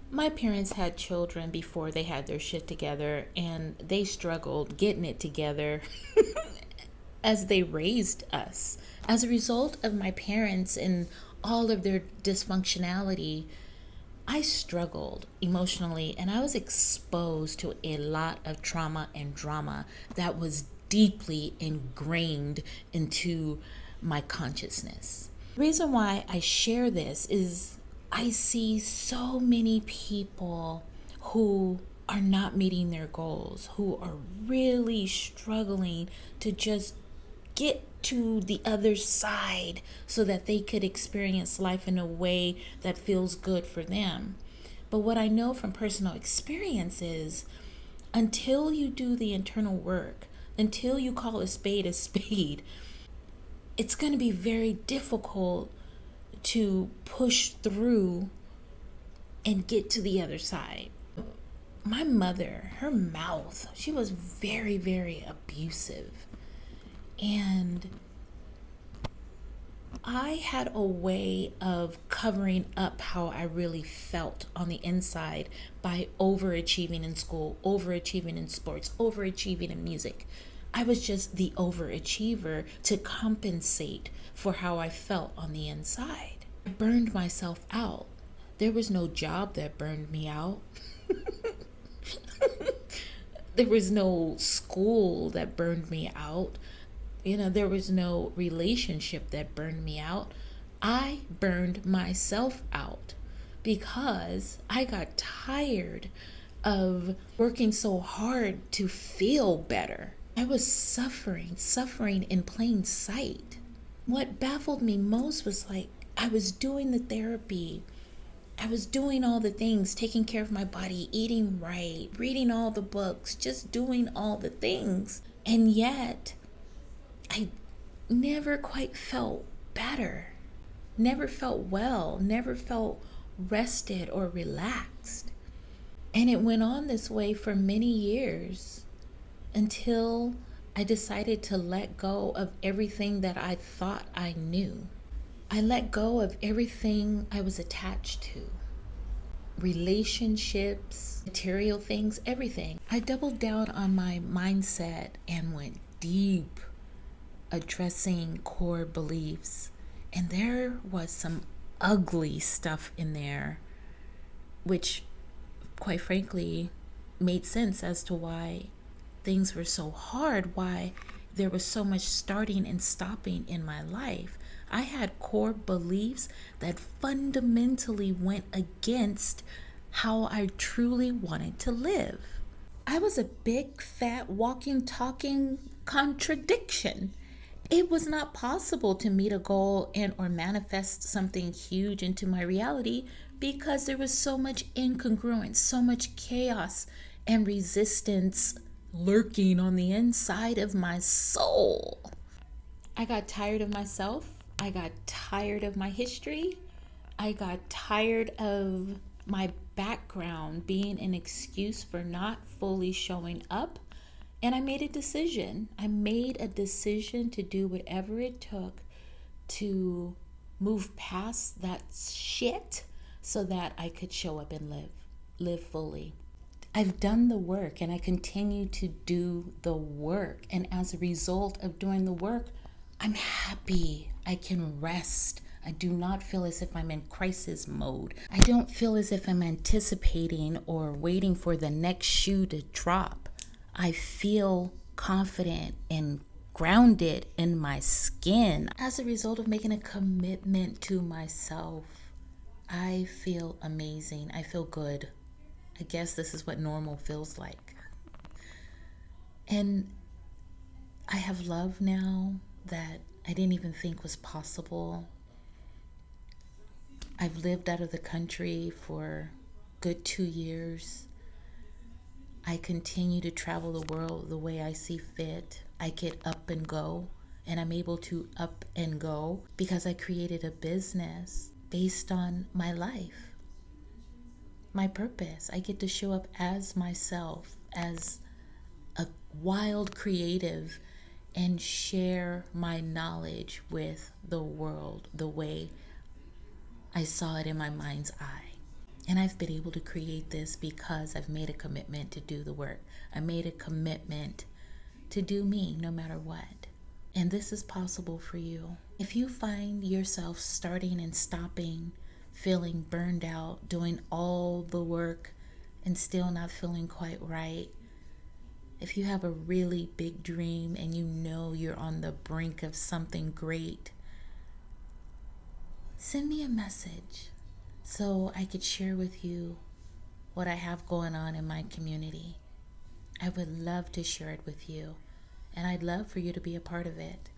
My parents had children before they had their shit together, and they struggled getting it together as they raised us. As a result of my parents and all of their dysfunctionality, I struggled emotionally, and I was exposed to a lot of trauma and drama that was deeply ingrained into my consciousness. The reason why I share this is I see so many people who are not meeting their goals, who are really struggling to just get to the other side so that they could experience life in a way that feels good for them. But what I know from personal experience is until you do the internal work, until you call a spade, it's going to be very difficult to push through and get to the other side. My mother, her mouth, she was very, very abusive. And I had a way of covering up how I really felt on the inside by overachieving in school, overachieving in sports, overachieving in music. I was just the overachiever to compensate for how I felt on the inside. I burned myself out. There was no job that burned me out. There was no school that burned me out. There was no relationship that burned me out. I burned myself out because I got tired of working so hard to feel better. I was suffering in plain sight. What baffled me most was like, I was doing the therapy. I was doing all the things, taking care of my body, eating right, reading all the books, just doing all the things. And yet, I never quite felt better, never felt well, never felt rested or relaxed. And it went on this way for many years until I decided to let go of everything that I thought I knew. I let go of everything I was attached to. Relationships, material things, everything. I doubled down on my mindset and went deep, addressing core beliefs. And there was some ugly stuff in there, which quite frankly made sense as to why things were so hard, why there was so much starting and stopping in my life. I had core beliefs that fundamentally went against how I truly wanted to live. I was a big, fat, walking, talking contradiction. It was not possible to meet a goal and or manifest something huge into my reality because there was so much incongruence, so much chaos and resistance lurking on the inside of my soul. I got tired of myself. I got tired of my history. I got tired of my background being an excuse for not fully showing up. And I made a decision. I made a decision to do whatever it took to move past that shit so that I could show up and live fully. I've done the work and I continue to do the work. And as a result of doing the work, I'm happy. I can rest. I do not feel as if I'm in crisis mode. I don't feel as if I'm anticipating or waiting for the next shoe to drop. I feel confident and grounded in my skin. As a result of making a commitment to myself, I feel amazing. I feel good. I guess this is what normal feels like. And I have love now that I didn't even think was possible. I've lived out of the country for a good 2 years. I continue to travel the world the way I see fit. I get up and go, and I'm able to up and go because I created a business based on my life, my purpose. I get to show up as myself, as a wild creative, and share my knowledge with the world the way I saw it in my mind's eye. And I've been able to create this because I've made a commitment to do the work. I made a commitment to do me no matter what. And this is possible for you. If you find yourself starting and stopping, feeling burned out, doing all the work and still not feeling quite right, if you have a really big dream and you know you're on the brink of something great, send me a message so I could share with you what I have going on in my community. I would love to share it with you, and I'd love for you to be a part of it.